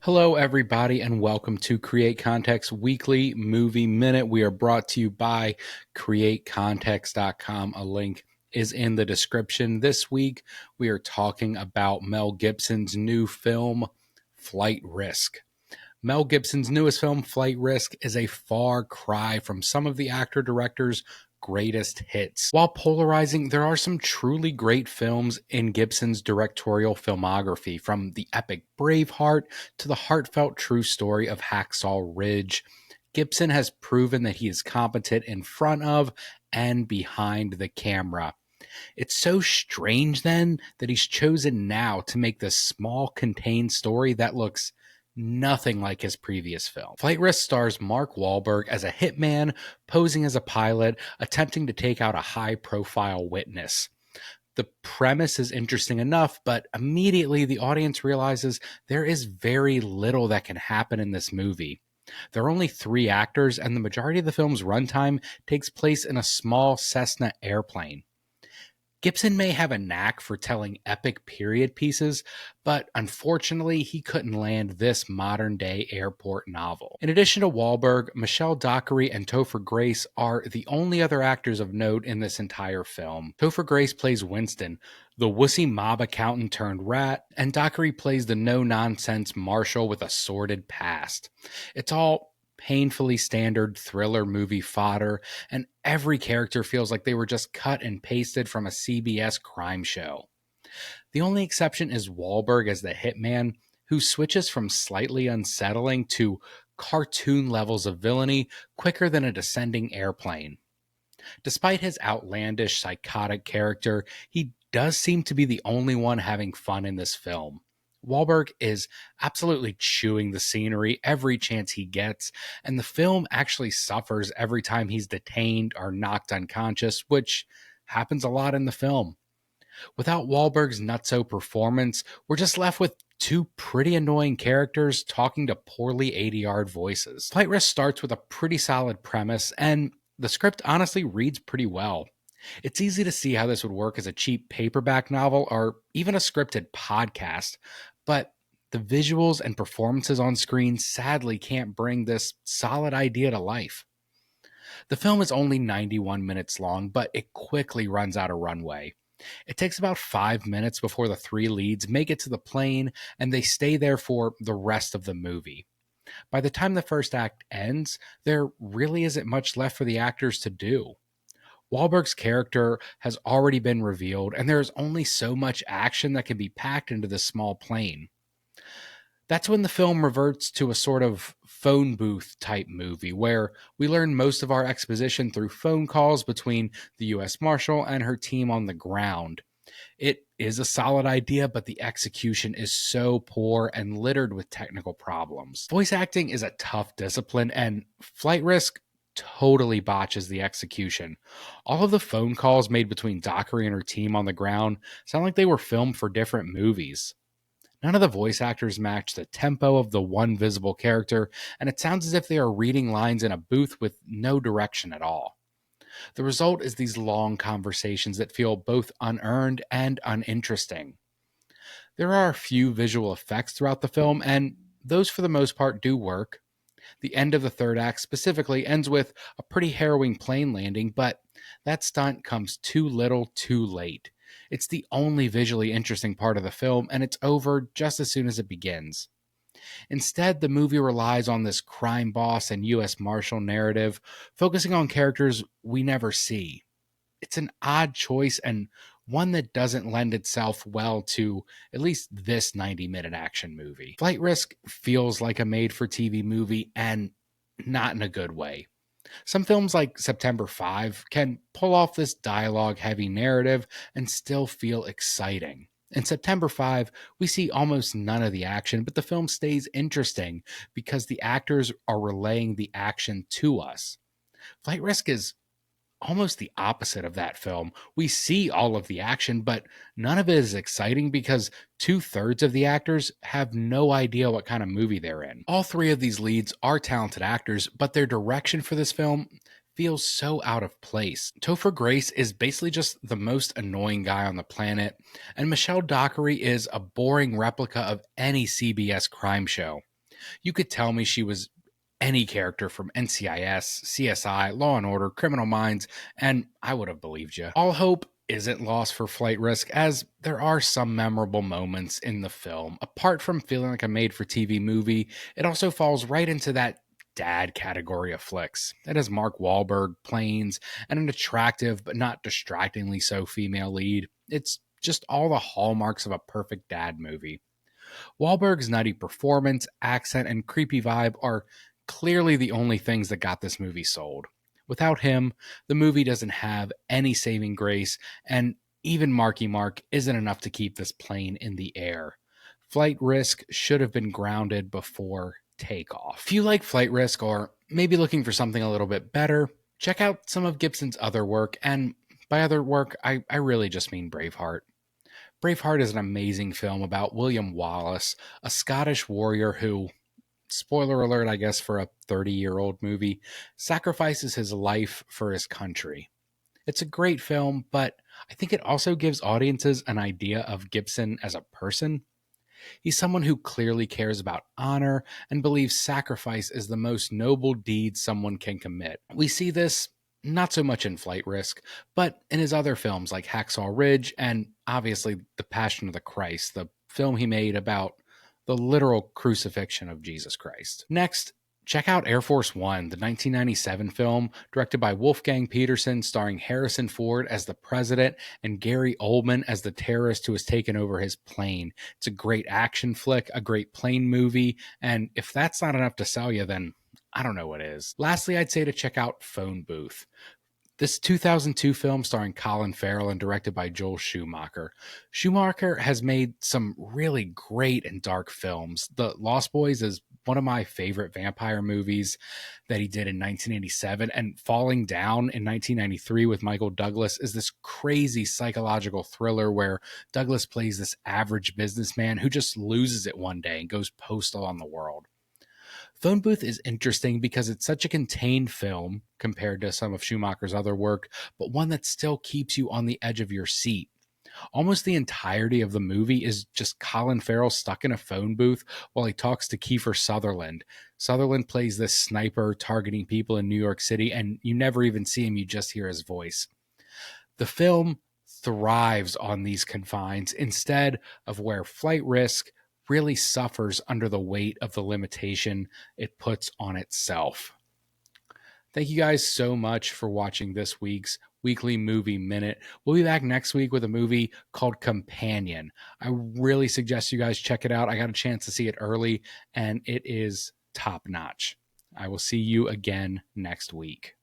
Hello, everybody, and welcome to Create Context Weekly Movie Minute. We are brought to you by CreateContext.com. A link is in the description. This week, we are talking about Mel Gibson's new film, Flight Risk. Mel Gibson's newest film, Flight Risk, is a far cry from some of the actor-director's greatest hits. While polarizing, there are some truly great films in Gibson's directorial filmography, from the epic Braveheart to the heartfelt true story of Hacksaw Ridge. Gibson has proven that he is competent in front of and behind the camera. It's so strange then that he's chosen now to make this small, contained story that looks nothing like his previous film. Flight Risk stars Mark Wahlberg as a hitman posing as a pilot, attempting to take out a high-profile witness. The premise is interesting enough, but immediately the audience realizes there is very little that can happen in this movie. There are only 3 actors, and the majority of the film's runtime takes place in a small Cessna airplane. Gibson may have a knack for telling epic period pieces, but unfortunately, he couldn't land this modern-day airport novel. In addition to Wahlberg, Michelle Dockery and Topher Grace are the only other actors of note in this entire film. Topher Grace plays Winston, the wussy mob accountant turned rat, and Dockery plays the no-nonsense marshal with a sordid past. It's all painfully standard thriller movie fodder, and every character feels like they were just cut and pasted from a CBS crime show. The only exception is Wahlberg as the hitman, who switches from slightly unsettling to cartoon levels of villainy quicker than a descending airplane. Despite his outlandish, psychotic character, he does seem to be the only one having fun in this film. Wahlberg is absolutely chewing the scenery every chance he gets, and the film actually suffers every time he's detained or knocked unconscious, which happens a lot in the film. Without Wahlberg's nutso performance, we're just left with 2 pretty annoying characters talking to poorly ADR'd voices. Flight Risk starts with a pretty solid premise, and the script honestly reads pretty well. It's easy to see how this would work as a cheap paperback novel or even a scripted podcast, but the visuals and performances on screen sadly can't bring this solid idea to life. The film is only 91 minutes long, but it quickly runs out of runway. It takes about 5 minutes before the 3 leads make it to the plane, and they stay there for the rest of the movie. By the time the first act ends, there really isn't much left for the actors to do. Wahlberg's character has already been revealed, and there is only so much action that can be packed into this small plane. That's when the film reverts to a sort of phone booth type movie, where we learn most of our exposition through phone calls between the U.S. Marshal and her team on the ground. It is a solid idea, but the execution is so poor and littered with technical problems. Voice acting is a tough discipline, and Flight Risk totally botches the execution. All of the phone calls made between Dockery and her team on the ground sound like they were filmed for different movies. None of the voice actors match the tempo of the one visible character, and it sounds as if they are reading lines in a booth with no direction at all. The result is these long conversations that feel both unearned and uninteresting. There are a few visual effects throughout the film, and those for the most part do work. The end of the third act specifically ends with a pretty harrowing plane landing, but that stunt comes too little too late. It's the only visually interesting part of the film, and it's over just as soon as it begins. Instead, the movie relies on this crime boss and U.S. Marshal narrative, focusing on characters we never see. It's an odd choice and one that doesn't lend itself well to at least this 90-minute action movie. Flight Risk feels like a made-for-TV movie, and not in a good way. Some films like September 5 can pull off this dialogue-heavy narrative and still feel exciting. In September 5, we see almost none of the action, but the film stays interesting because the actors are relaying the action to us. Flight Risk is almost the opposite of that film. We see all of the action, but none of it is exciting because 2/3 of the actors have no idea what kind of movie they're in. All 3 of these leads are talented actors, but their direction for this film feels so out of place. Topher Grace is basically just the most annoying guy on the planet, and Michelle Dockery is a boring replica of any CBS crime show. You could tell me she was any character from NCIS, CSI, Law and Order, Criminal Minds, and I would have believed you. All hope isn't lost for Flight Risk, as there are some memorable moments in the film. Apart from feeling like a made-for-TV movie, it also falls right into that dad category of flicks. It has Mark Wahlberg, planes, and an attractive but not distractingly so female lead. It's just all the hallmarks of a perfect dad movie. Wahlberg's nutty performance, accent, and creepy vibe are clearly the only things that got this movie sold. Without him, the movie doesn't have any saving grace, and even Marky Mark isn't enough to keep this plane in the air. Flight Risk should have been grounded before takeoff. If you like Flight Risk, or maybe looking for something a little bit better, check out some of Gibson's other work, and by other work, I really just mean Braveheart. Braveheart is an amazing film about William Wallace, a Scottish warrior who, spoiler alert, I guess, for a 30-year-old movie, sacrifices his life for his country. It's a great film, but I think it also gives audiences an idea of Gibson as a person. He's someone who clearly cares about honor and believes sacrifice is the most noble deed someone can commit. We see this not so much in Flight Risk, but in his other films like Hacksaw Ridge and obviously The Passion of the Christ, the film he made about the literal crucifixion of Jesus Christ. Next, check out Air Force One, the 1997 film directed by Wolfgang Peterson, starring Harrison Ford as the president and Gary Oldman as the terrorist who has taken over his plane. It's a great action flick, a great plane movie, and if that's not enough to sell you, then I don't know what is. Lastly, I'd say to check out Phone Booth. This 2002 film starring Colin Farrell and directed by Joel Schumacher. Schumacher has made some really great and dark films. The Lost Boys is one of my favorite vampire movies that he did in 1987, and Falling Down in 1993 with Michael Douglas is this crazy psychological thriller where Douglas plays this average businessman who just loses it one day and goes postal on the world. Phone Booth is interesting because it's such a contained film compared to some of Schumacher's other work, but one that still keeps you on the edge of your seat. Almost the entirety of the movie is just Colin Farrell stuck in a phone booth while he talks to Kiefer Sutherland. Sutherland plays this sniper targeting people in New York City, and you never even see him, you just hear his voice. The film thrives on these confines instead of where Flight Risk really suffers under the weight of the limitation it puts on itself. Thank you guys so much for watching this week's Weekly Movie Minute. We'll be back next week with a movie called Companion. I really suggest you guys check it out. I got a chance to see it early, and it is top notch. I will see you again next week.